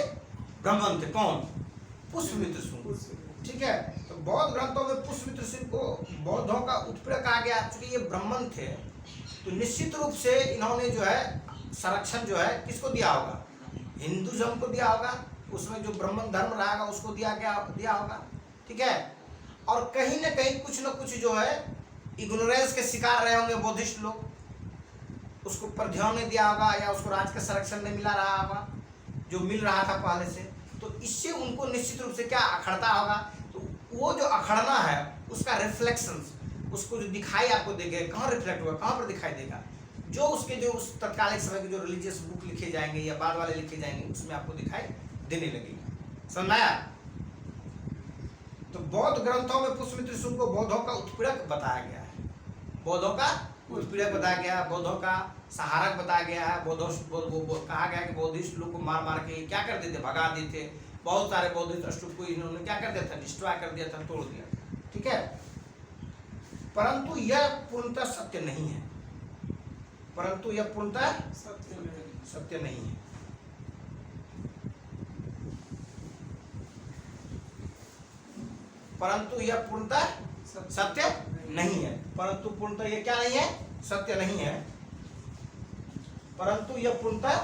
ब्राह्मण थे। कौन, पुष्यमित्र शुंग, ठीक है। तो बौद्ध ग्रंथों में पुष्यमित्र शुंग को बौद्धों का उत्पीड़क कहा गया। चूंकि ये ब्राह्मण थे तो निश्चित रूप से इन्होंने जो है संरक्षण जो है किसको दिया होगा, हिंदुइज्म को दिया होगा, उसमें जो ब्राह्मण धर्म रहेगा उसको दिया होगा, ठीक है। और कहीं ना कहीं कुछ ना कुछ जो है इग्नोरेंस के शिकार रहे होंगे बौद्धिस्ट लोग, उसको पर ध्यान नहीं दिया होगा, या उसको राज का संरक्षण नहीं मिला रहा होगा जो मिल रहा था पहले से। तो इससे उनको निश्चित रूप से क्या अखड़ता होगा। तो वो जो अखड़ना है उसका रिफ्लेक्शन, उसको जो दिखाई आपको देगा, कहाँ रिफ्लेक्ट होगा, कहाँ पर दिखाई देगा, जो उसके जो उस तत्कालिक समय के जो रिलीजियस बुक लिखे जाएंगे या बाद वाले लिखे जाएंगे उसमें आपको दिखाई देने लगेगा। समझ आया। तो बौद्ध ग्रंथों में पुष्यमित्र शुंग को बौद्धों का उत्पीड़क बताया गया है, बौद्धों का उत्पीड़क बताया गया है, बौद्धों का सहारक बताया गया है। कहा गया कि बौद्धिस्ट लोग को मार मार के क्या कर देते, भगा देते। बहुत सारे बौद्धिस्ट स्तूप को इन्होंने क्या कर दिया था, डिस्ट्रॉय कर दिया था, तोड़ दिया था, ठीक है। परंतु यह पूर्णतः सत्य नहीं है, परंतु यह पूर्णतः सत्य नहीं है। परंतु यह पूर्णतः सत्य नहीं है, परंतु पूर्णतः यह क्या नहीं है, सत्य नहीं है। परंतु यह पूर्णतः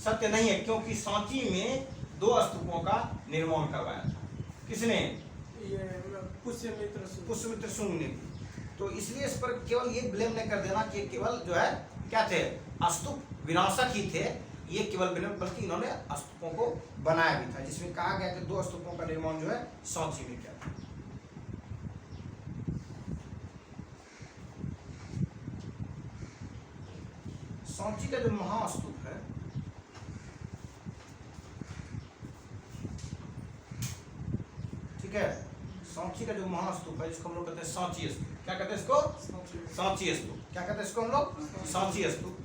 सत्य नहीं है क्योंकि सांची में 2 स्तूपों का निर्माण करवाया था। किसने, पुष्यमित्र शुंग ने। तो इसलिए इस पर केवल ये ब्लेम नहीं कर देना कि केवल जो है क्या थे, स्तूप विनाशक ही थे। ये केवल बल्कि इन्होंने स्तूपों को बनाया भी था, जिसमें कहा गया कि 2 स्तूपों का निर्माण जो है सांची में किया था। सांची का जो महास्तूप है, ठीक है, सांची का जो महास्तूप है जिसको हम लोग कहते हैं सांची स्तूप। क्या कहते हैं इसको, सांची स्तूप। क्या कहते हैं इसको हम लोग, सांची स्तूप।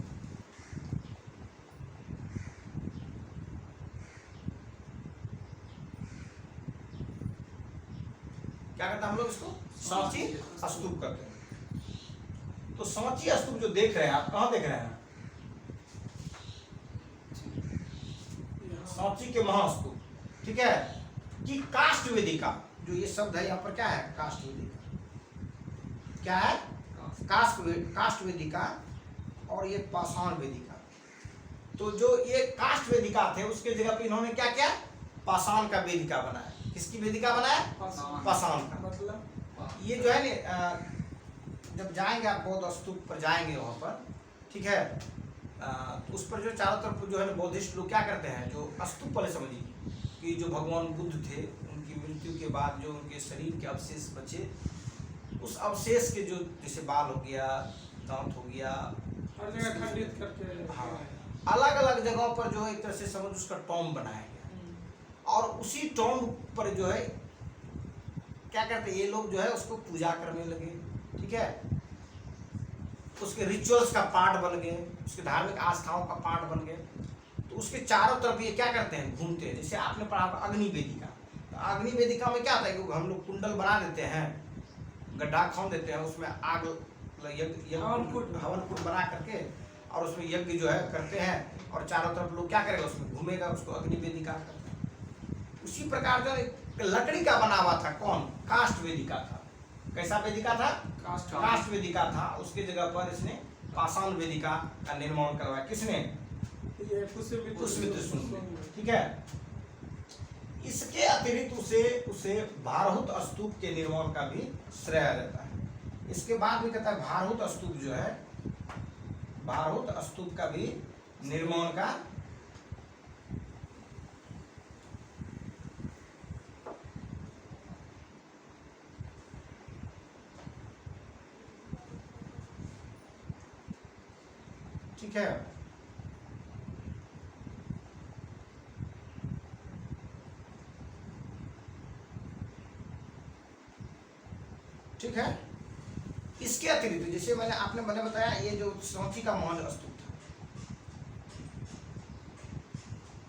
क्या कहते हैं हम लोग इसको? सांची स्तूप कहते हैं। तो सांची स्तूप जो देख रहे हैं आप, कहाँ देख रहे हैं? सांची के महास्तूप, ठीक है। कि काष्ठ वेदिका, जो ये शब्द है यहाँ पर क्या है? काष्ठ वेदिका। क्या है? काष्ठ वेदिका और ये पाषाण वेदिका। तो जो ये काष्ठ वेदिका थे उसके जगह पे इन्होंने क्या किया? पाषाण का वेदिका बनाया। किसकी वेदिका बनाया? पाषाण का। मतलब ये जो है ना, जब जाएंगे आप बौद्ध स्तूप पर जाएंगे वहां पर, ठीक है, तो उस पर जो चारों तरफ जो है ना बौद्धिस्ट लोग क्या करते हैं, जो स्तूप वाले समझिए कि जो भगवान बुद्ध थे उनकी मृत्यु के बाद जो उनके शरीर के अवशेष बचे, उस अवशेष के जो जैसे बाल हो गया, दांत हो गया, हर जगह खंडित करके हाँ, अलग अलग जगहों पर जो है एक तरह से समझ उसका टॉम बनाया गया। और उसी टॉम पर जो है क्या करते हैं ये लोग, जो है उसको पूजा करने लगे, ठीक है, उसके रिचुअल्स का पार्ट बन गए, उसके धार्मिक आस्थाओं का पार्ट बन गए। तो उसके चारों तरफ ये क्या करते हैं? घूमते हैं। जैसे आपने पढ़ा अग्नि वेदिका, तो अग्नि वेदिका में क्या होता है कि हम लोग कुंडल बना देते हैं, गड्ढा खोद देते हैं, उसमें आग हवन कुंड बना करके और उसमें यज्ञ जो है करते हैं, और चारों तरफ लोग क्या करेगा? उसमें घूमेगा, उसको अग्नि वेदिका करते हैं। उसी प्रकार जो लकड़ी का बना हुआ था, कौन? काष्ठ वेदिका था। कैसा वेदिका था? काष्ठ वेदिका था। उसके जगह पर इसने पाषाण वेदिका का निर्माण करवाया। किसने? ये पुष्यमित्र शुंग ने, ठीक है। इसके अतिरिक्त उसे भारहूत स्तूप के निर्माण का भी श्रेय रहता है। इसके बाद भी कहता है भारहूत स्तूप जो है, भारहूत स्तूप का भी निर्माण का ठीक है। ठीक है। इसके अतिरिक्त जैसे आपने बताया ये जो सांची का महान स्तूप था,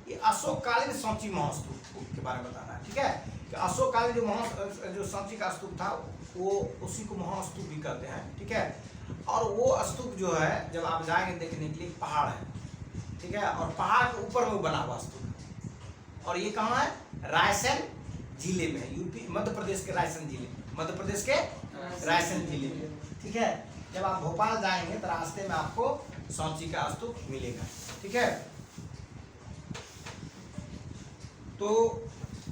ये अशोककालीन सांची महास्तूप के बारे में बताना है, ठीक है। कि अशोककालीन जो सांची का स्तूप था वो उसी को महास्तूप भी कहते हैं, ठीक है। और वो स्तूप जो है जब आप जाएंगे देखने के लिए, पहाड़ है, ठीक है, और पहाड़ के ऊपर में बना हुआ स्तूप है। और ये कहाँ है? रायसेन जिले में, यूपी मध्य प्रदेश के रायसेन जिले, मध्य प्रदेश के रायसेन जिले में, ठीक है। जब आप भोपाल जाएंगे तो रास्ते में आपको सांची का स्तूप मिलेगा, ठीक है। तो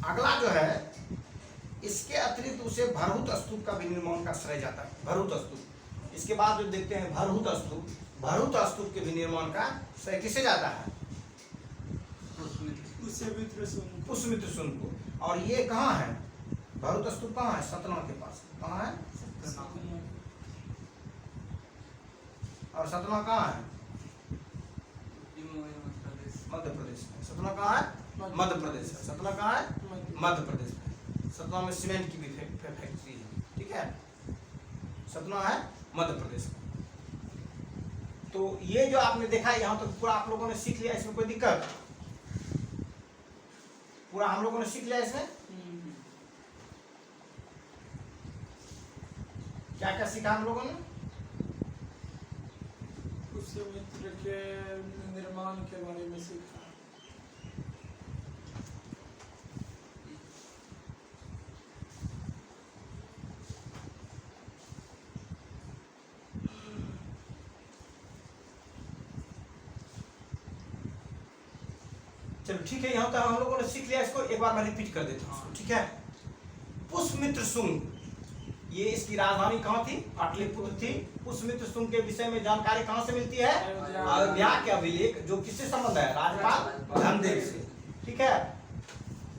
अगला जो है, इसके अतिरिक्त उसे भरहूत स्तूप का भी निर्माण का श्रेय जाता है। भरहूत स्तूप, इसके बाद जो देखते हैं भरहूत स्तूप, भरहूत स्तूप के भी निर्माण का श्रेय किसे जाता है? पुष्यमित्र शुंग को। और ये कहाँ है? भरहूत स्तूप कहाँ है? सतना के पास। कहाँ है? और सतना कहाँ है? मध्य प्रदेश में। सतना कहाँ है? मध्य प्रदेश है। सतना कहाँ है? मध्य प्रदेश में। सतना में सीमेंट की भी फैक्ट्री है, ठीक है। सतना है मध्य प्रदेश में। तो ये जो आपने देखा यहाँ तो पूरा आप लोगों ने सीख लिया, इसमें कोई दिक्कत? पूरा हम लोगों ने सीख लिया इसमें? क्या क्या सीखा हम लोगों ने? पुष्यमित्र के निर्माण के बारे में सीखा। चलो ठीक है, यहाँ तक हम लोगों ने सीख लिया। इसको एक बार मैं रिपीट कर देता हूँ, ठीक है। पुष्यमित्र शुंग, ये इसकी राजधानी कहाँ थी? पाटलिपुत्र थी। पुष्यमित्र शुंग के विषय में जानकारी कहाँ से मिलती है? अयोध्या के अभिलेख, जो किससे संबंध है? राजपाल धनदेव से, ठीक है।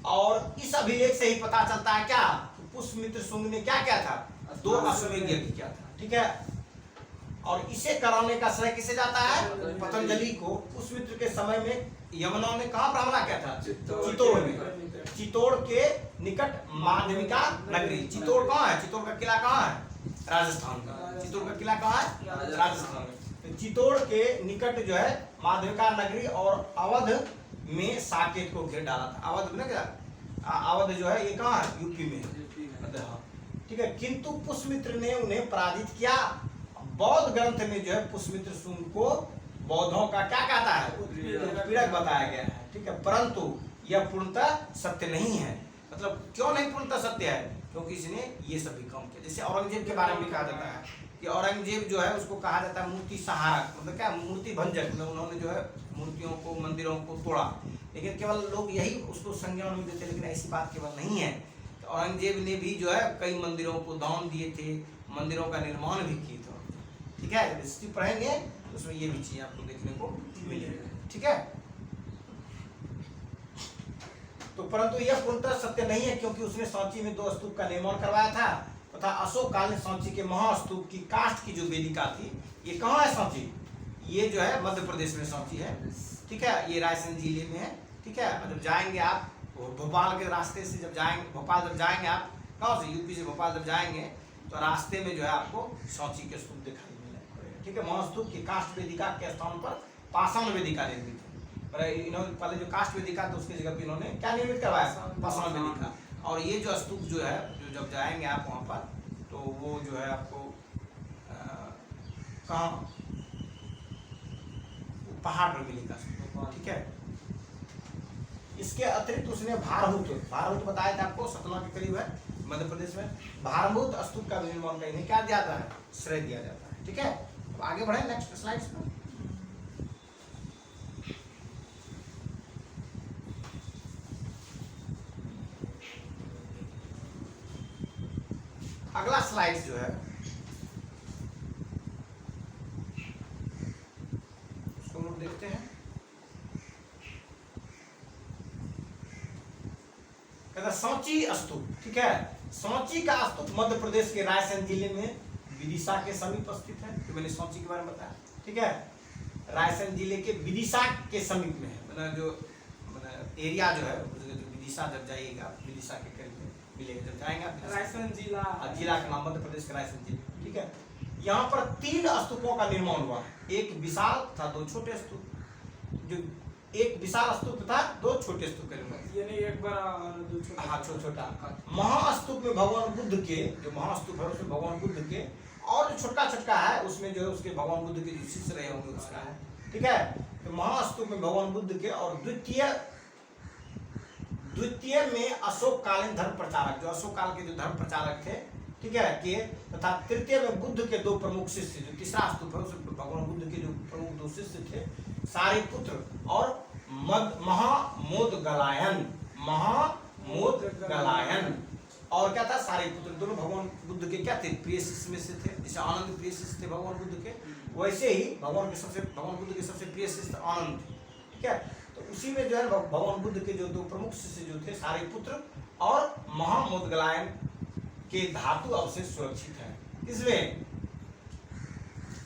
और इस अभिलेख से ही पता चलता है क्या? पुष्यमित्र शुंग ने क्या किया था? 2 अश्वमेध यज्ञ किया था, ठीक है। और इसे कराने का श्रेय किसे जाता है? पतंजलि को। पुष्यमित्र के समय में यमुना ने कहाँ पर हमला किया था? चित्तौड़ में। चित्तौड़ के निकट माध्यमिका नगरी। चित्तौड़ कहाँ है? चित्तौड़ का किला कहाँ है? राजस्थान में। चित्तौड़ का किला कहाँ है? राजस्थान में। तो चित्तौड़ के निकट जो है माध्यमिका नगरी और अवध में साकेत को घेर डाला था। अवध में क्या? अवध जो है ये कहाँ है? यूपी में है। ठीक है, किंतु पुष्यमित्र ने उन्हें पराजित किया। बौद्ध ग्रंथ में जो है पुष्यमित्र शुंग को बौद्धों का क्या कहता है, उत्पीड़क बताया गया है। ठीक है, परंतु यह पूर्णतः सत्य नहीं है। मतलब क्यों नहीं पूर्णतः सत्य है, क्योंकि इसने ये सब भी काम किया। जैसे औरंगजेब के बारे में भी कहा जाता है कि औरंगजेब जो है उसको कहा जाता है मूर्ति सहारक, मतलब क्या, मूर्ति भंजक। मतलब उन्होंने जो है मूर्तियों को, मंदिरों को तोड़ा, लेकिन केवल लोग यही उसको संज्ञान में देते, लेकिन ऐसी बात केवल नहीं है। तो औरंगजेब ने भी जो है कई मंदिरों को दान दिए थे, मंदिरों का निर्माण भी किए थे। ठीक है, जब हिस्ट्री पढ़ेंगे तो उसमें ये भी चीजें आपको देखने को मिलेगा। ठीक है, तो परंतु यह पूर्णतः सत्य नहीं है, क्योंकि उसने सांची में 2 स्तूप का निर्माण करवाया था तथा अशोक काल में सांची के महास्तूप की काष्ठ की जो वेदिका थी, ये कहाँ है सांची, ये जो है मध्य प्रदेश में सांची है। ठीक है, ये रायसेन जिले में है। ठीक है, जब जाएंगे आप भोपाल के रास्ते से, जब जाएंगे भोपाल, जब जाएंगे आप कहाँ से, यूपी से भोपाल जब जाएंगे तो रास्ते में जो है आपको सांची के स्तूप दिखाई मिलेगा। ठीक है, महास्तूप की काष्ठ वेदिका के स्थान पर पाषाण वेदिका निर्मित है। इन्होंने पहले जो काष्ठ वेदिका था उसकी जगह पे इन्होंने क्या निर्मित करवाया, पाषाण वेदिका। और ये जो स्तूप जो है, जो जब जाएंगे आप वहाँ पर, तो वो जो है आपको कहाँ, पहाड़ पर मिलेगा। ठीक है, इसके अतिरिक्त उसने भारहूत बताया था आपको, सतना के करीब है, मध्य प्रदेश में। भारहूत स्तूप का निर्माण का इन्हें क्या दिया जाता है, श्रेय दिया जाता है। ठीक है, अब आगे बढ़े नेक्स्ट स्लाइड पर। अगला स्लाइड जो है उसको हम लोग देखते हैं। कहता सांची स्तूप। ठीक है, सांची का स्तूप मध्य प्रदेश के रायसेन जिले में विदिशा के समीप स्थित है। तो मैंने सांची के बारे में बताया। ठीक है, रायसेन जिले के विदिशा के समीप में है। मतलब जो एरिया जो है, जो विदिशा जब जाइएगा, विदिशा के करीब मिलेगा जब जाएंगे रायसेन जिला, जिला का नाम मध्य प्रदेश का रायसेन जिला। ठीक है, यहाँ पर 3 स्तूपों का निर्माण हुआ। एक विशाल तथा 2 छोटे स्तूप। जो एक विशाल स्तूप था, 2 छोटे स्तूप का निर्माण, यानी एक बड़ा और 2 छोटा। हाँ, छोटा। महास्तूप में भगवान बुद्ध के, जो महास्तूप है उसमें भगवान बुद्ध के, और जो छोटा है उसमें जो है उसके भगवान बुद्ध के जो शिष्य रहे होंगे उसका है। ठीक है, तो महास्तूप में भगवान बुद्ध के, और द्वितीय में अशोक कालीन धर्म प्रचारक, जो अशोक काल के जो धर्म प्रचारक थे, ठीक है, के, तथा तृतीय में बुद्ध के 2 प्रमुख शिष्य, जो तीसरा स्तूप है उसमें भगवान बुद्ध के जो प्रमुख 2 शिष्य थे, सारिपुत्र और महामोदगलायन। और क्या था, सारिपुत्र, दोनों भगवान बुद्ध के क्या थे, प्रिय शिष्य में से थे। जैसे आनंद प्रिय शिष्य थे भगवान बुद्ध के, वैसे ही भगवान बुद्ध के सबसे प्रिय शिष्य आनंद थे। ठीक है, तो उसी में जो है भगवान बुद्ध के जो 2 प्रमुख शिष्य जो थे, सारिपुत्र और महामोदगलायन के धातु अवशेष सुरक्षित है। इसमें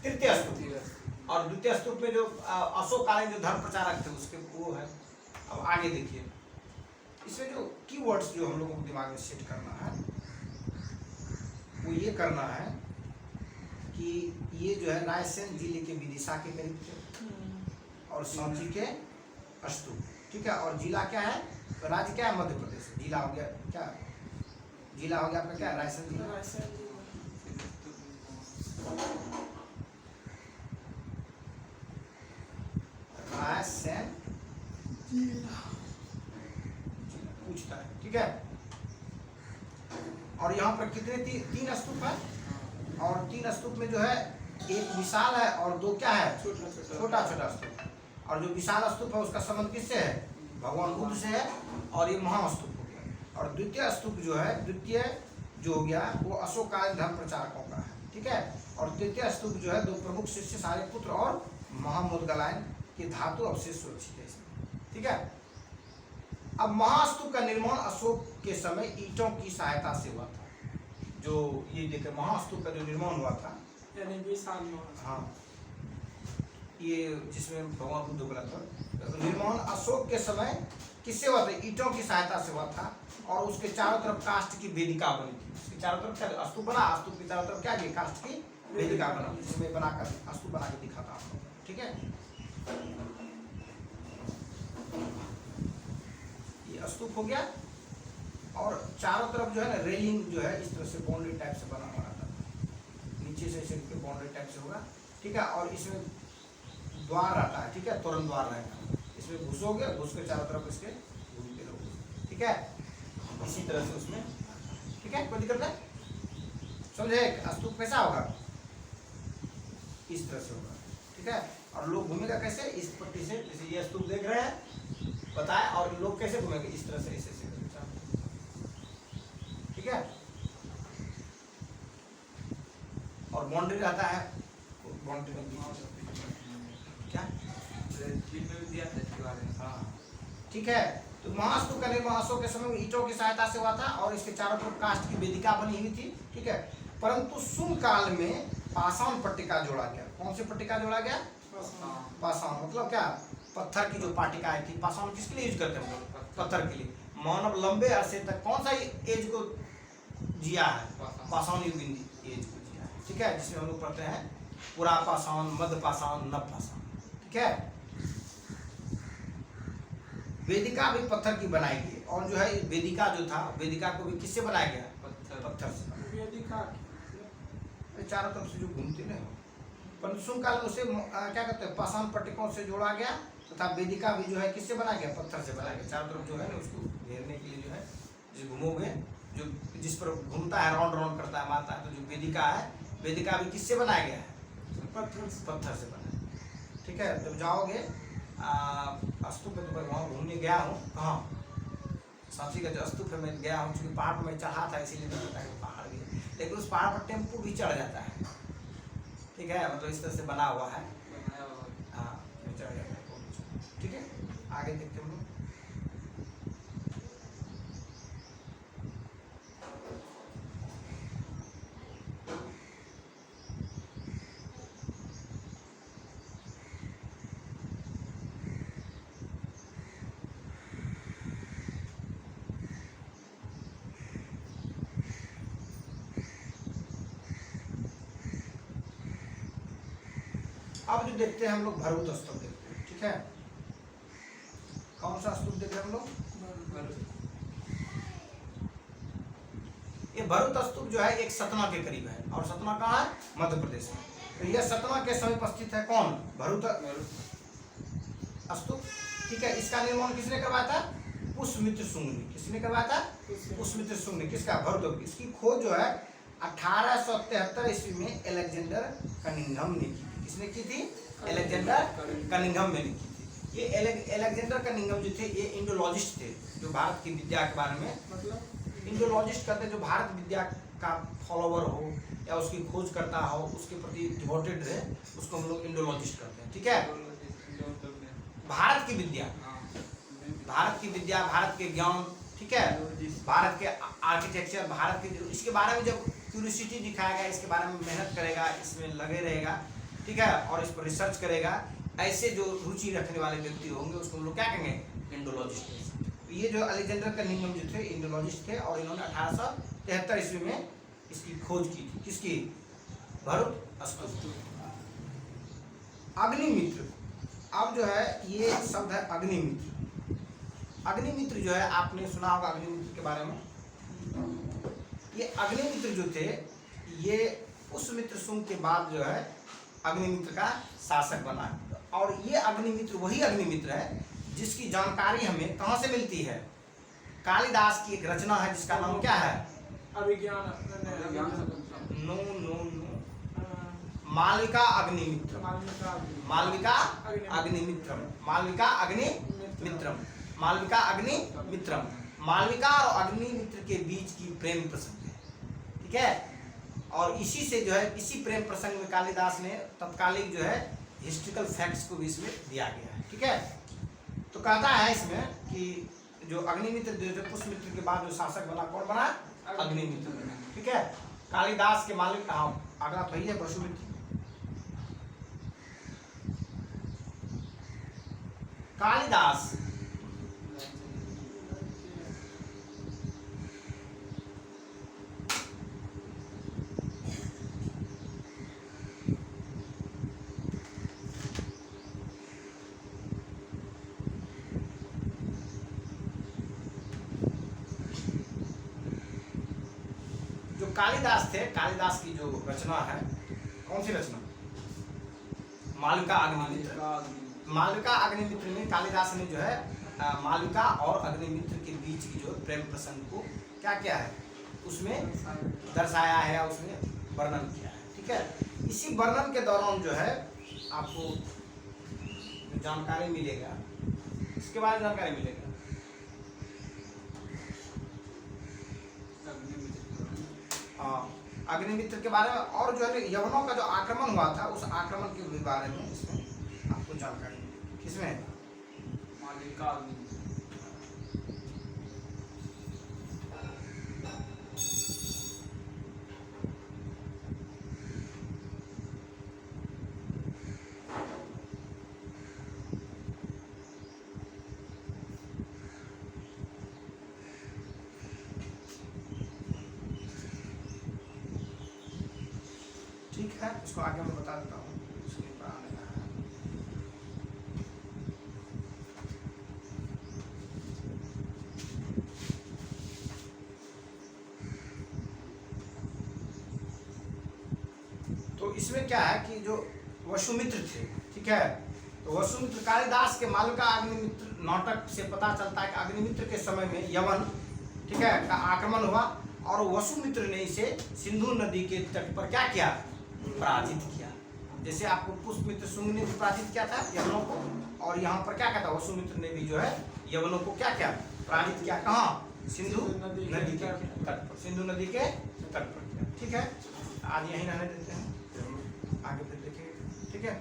तृतीय स्तूप और द्वितीय स्तूप में जो अशोक कालीन जो धर्म प्रचारक थे उसके वो है। अब आगे देखिए, इसमें जो कीवर्ड्स जो हम लोगों को दिमाग में सेट करना है, वो ये करना है कि ये जो है रायसेन जिले के विदिशा के करीब थे, और सांची के स्तूप। ठीक है, और जिला क्या है, राज्य क्या है, मध्य प्रदेश। जिला हो गया क्या, जिला हो गया आपका क्या, रायसेन जिला। रायसेन पूछता है। ठीक है, और यहाँ पर कितने 3 स्तूप है, और 3 स्तूप में जो है एक विशाल है और 2 क्या है, छोटा स्तूप। और जो विशाल स्तूप है उसका संबंध किससे है, भगवान बुद्ध से है, और ये महास्तूप हो गया। और द्वितीय स्तूप जो है, द्वितीय जो हो गया वो अशोक कालीन धर्म प्रचारकों का है। ठीक है, और तृतीय स्तूप जो है 2 प्रमुख शिष्य सारिपुत्र और महामोदगलायन के धातु अवशेष सुरक्षित है इसमें। ठीक है, अब महास्तूप का निर्माण अशोक के समय ईंटों की सहायता से हुआ था। जो ये देखिए महास्तूप का जो निर्माण हुआ था, यानी विशाल, हाँ, ये जिसमें भगवान बुद्ध बोला था, निर्माण अशोक के समय किससे हुआ था, ईंटों की सहायता से हुआ था। और उसके चारों तरफ काष्ठ की वेदिका बनी थी। उसके चारों तरफ क्या स्तूप बना, स्तूप के चारों तरफ क्या किया, काष्ठ की वेदिका बना, जिसमें बनाकर स्तूप बना के दिखा था आप लोगों को। ठीक है, ये स्तूप हो गया। और चारों तरफ जो है ना रेलिंग जो है इस तरह से बाउंड्री टाइप से बना हुआ रहता था, नीचे से ऐसे बाउंड्री टाइप से होगा, ठीक है। और इसमें द्वार आता है, ठीक है, तोरण द्वार रहेगा, इसमें घुसोगे, घुस के चारों तरफ इसके घूमते रहोगे, ठीक है, इसी तरह से उसमें, ठीक है, कोई दिक्कत नहीं, समझे। स्तूप कैसा होगा, इस तरह से होगा, ठीक है। और लोग घूमेगा कैसे, इस पट्टी से, जैसे ये स्तूप देख रहे हैं बताए, और लोग कैसे घूमेंगे, इस तरह से, ऐसे, ठीक है। और बाउंड्री रहता है, बाउंड्री में क्या हाँ, ठीक है। तो महास्तूप का निर्माण अशोक के समय में ईंटों की सहायता से हुआ था और इसके चारों तरफ काष्ठ की वेदिका बनी हुई थी, ठीक है। परंतु शुंग काल में पाषाण पट्टिका जोड़ा गया। कौन सी पट्टिका जोड़ा गया, पाषाण, मतलब क्या, पत्थर की जो पाटिकाएं थी। पाषाण किसके लिए यूज करते हैं हम लोग, पत्थर के लिए। मानव लंबे अरसे तक कौन सा एज को जिया है, पाषाण युगीन एज को जिया है, ठीक है, जिसमें हम लोग पढ़ते हैं पुरा पाषाण, मध्य पाषाण, नव पाषाण, ठीक है। वेदिका भी पत्थर की बनाई गई, और जो है वेदिका जो था, वेदिका को भी किससे बनाया गया, पत्थर से। वेदिका चारों तरफ से जो घूमते ना, परंतु शुंग काल में उसे क्या कहते हैं, पाषाण पट्टिकों से जोड़ा गया, तथा वेदिका भी जो है किससे बनाया गया, पत्थर से बनाया गया। चारों तरफ जो है ना उसको घेरने के लिए जो है, जो घूमोगे, जो जिस पर घूमता है, राउंड राउंड करता है, मारता है, तो जो वेदिका है, वेदिका भी किससे बनाया गया है, पत्थर से बनाया, ठीक है। जब जाओगे स्तूप में, तो वहाँ घूमने गया हूँ, कहाँ, सांची का जो स्तूप है, मैं गया हूँ, क्योंकि पहाड़ पर मैं चढ़ा था, इसीलिए नहीं पता कि पहाड़ भी है, लेकिन उस पहाड़ पर टेम्पू भी चढ़ जाता है, ठीक है, मतलब इस तरह से बना हुआ है, हाँ, चढ़ जाता है, ठीक है। आगे देखते हम लोग। अब जो देखते हैं हम लोग भरूत स्तूप देखते हैं, ठीक है। कौन सा स्तूप देख रहे हैं हम लोग, ये भरूत स्तूप जो है एक सतना के करीब है, और सतना कहाँ है, मध्य प्रदेश में। तो यह सतना के समीप स्थित है, कौन, भरूत स्तूप, ठीक है। इसका निर्माण किसने करवाया था, पुष्यमित्र शुंग ने। किसने करवाया था, पुष्यमित्र शुंग ने। किसका, भरूत। इसकी खोज जो है 1873 ईस्वी में अलेक्जेंडर कनिंघम ने की। किसने की थी, अलेक्जेंडर कनिंघम ने की थी। ये अलेक्जेंडर कनिंघम जो थे, ये इंडोलॉजिस्ट थे, जो भारत की विद्या के बारे में, मतलब इंडोलॉजिस्ट कहते हैं जो भारत विद्या का फॉलोवर हो या उसकी खोज करता हो, उसके प्रति डिवोटेड रहे, उसको हम लोग इंडोलॉजिस्ट कहते हैं, ठीक है। भारत की विद्या, भारत की विद्या, भारत के ज्ञान, ठीक है, भारत के आर्किटेक्चर, भारत के, इसके बारे में जब क्यूरियोसिटी दिखाएगा, इसके बारे में मेहनत करेगा, इसमें लगे रहेगा, ठीक है, और इस पर रिसर्च करेगा, ऐसे जो रुचि रखने वाले व्यक्ति होंगे उसको हम लोग क्या कहेंगे, इंडोलॉजिस्ट। ये जो अलेक्जेंडर कनिंघम जो थे, इंडोलॉजिस्ट थे, और इन्होंने 1873 ईस्वी में इसकी खोज की थी। किसकी, भरूत स्तूप। अग्निमित्र, अब जो है ये शब्द है अग्निमित्र। अग्निमित्र जो है आपने सुना होगा अग्निमित्र के बारे में। ये अग्निमित्र जो थे, ये पुष्यमित्र शुंग के बाद जो है अग्निमित्र का शासक बना, और ये अग्निमित्र वही अग्निमित्र है जिसकी जानकारी हमें कहाँ से मिलती है, कालिदास की एक रचना है जिसका नाम क्या है, अभिज्ञान, no no no, Malvika Agnimitram, Malvika Agnimitram, Malvika Agnimitram, Malvika Agnimitram. Malvika और अग्निमित्र के बीच की प्रेम प्रसंग है, ठीक है। और इसी से जो है, इसी प्रेम प्रसंग में कालिदास ने तत्कालिक जो है हिस्ट्रिकल फैक्ट्स को भी इसमें दिया गया है, ठीक है। तो कहता है इसमें कि जो अग्निमित्र, जो पुष्यमित्र के बाद जो शासक बना, कौन बना, अग्निमित्र बना, ठीक है। कालिदास के मालिक, हाँ अगला तो ही है परशुमित्र। कालिदास कालिदास थे, कालिदास की जो रचना है, कौन सी रचना? मालविका अग्निमित्र। मालविका अग्निमित्र में कालिदास ने जो है मालविका और अग्निमित्र के बीच की जो प्रेम प्रसंग को क्या किया है, उसमें दर्शाया है या उसमें वर्णन किया है। ठीक है, इसी वर्णन के दौरान जो है आपको जानकारी मिलेगा, इसके बारे में जानकारी मिलेगा। अग्निमित्र के बारे में, और जो है यवनों का जो आक्रमण हुआ था उस आक्रमण के भी बारे में इसमें आपको जानकारी मिलेगी। किसमें? मालिका ठीक है, इसको आगे मैं बता देता हूँ, इसके ऊपर आने का है। तो इसमें क्या है कि जो वसुमित्र थे, ठीक है, तो वसुमित्र कालिदास के मालविका अग्निमित्र नाटक से पता चलता है कि अग्निमित्र के समय में यवन, ठीक है, का आक्रमण हुआ और वसुमित्र ने इसे सिंधु नदी के तट पर क्या किया, पराजित किया। जैसे आपको पुष्पमित्र शुंग ने भी पराजित किया था यवनों को, और यहाँ पर क्या कहता, वसुमित्र ने भी जो है यवनों को क्या किया, पराजित किया। कहाँ? सिंधु नदी के तट पर, सिंधु नदी के तट पर किया। ठीक है, आज यहीं रहने देते हैं, आगे फिर देखेंगे। ठीक है।